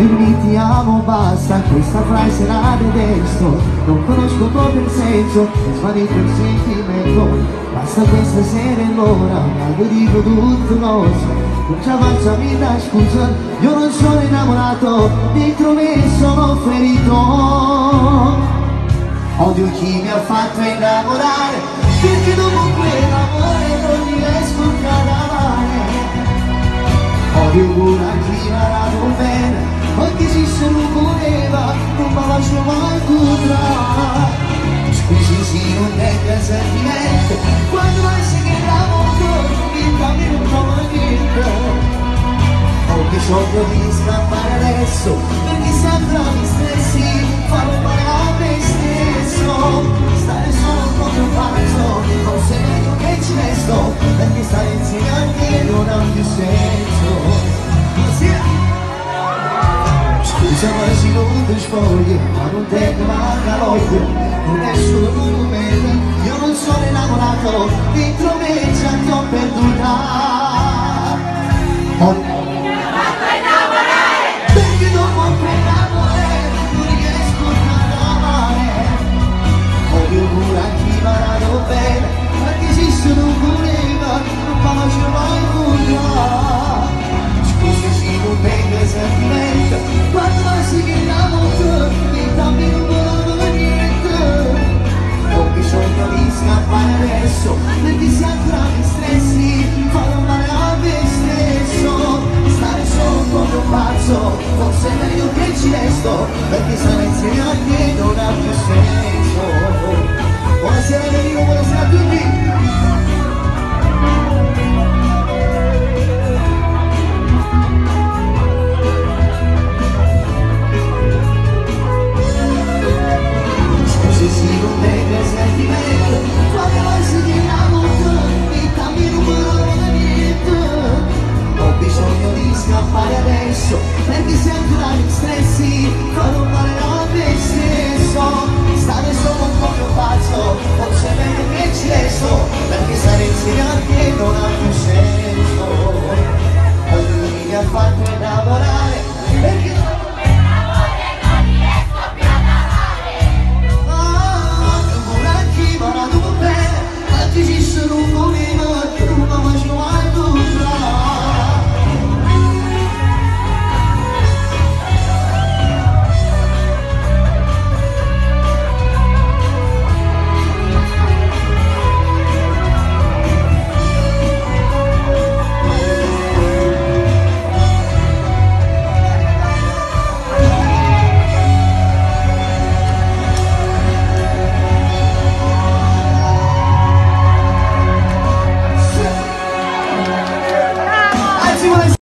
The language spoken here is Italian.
Dirmi ti amo basta, questa frase era detesto. Non conosco proprio il senso, è svanito il sentimento. Basta questa sera e l'ora, ma lo dico tutto cose. Non ci faccia vita scusa, io non sono innamorato, dentro me sono ferito. Odio chi mi ha fatto innamorare, perché dopo quell'amore non riesco più ad amare. Odio una chi mi ha dato bene, anche se se lo voleva, non mi lascio mai curare. Scusi sì, non tenga sentimento, quando mai si che l'amore vita mi non trova niente. Ho bisogno di scappare adesso, perché sempre mi stressi, farò male a me stesso. Stare solo proprio pazzo, forse è meglio che ci resto, perché stare insieme a te non ha più senso. Scusa ma se non ti spogli, ma non tengo manca l'odio, non è solo un momento, io non sono innamorato, dentro me già ti ho perduta.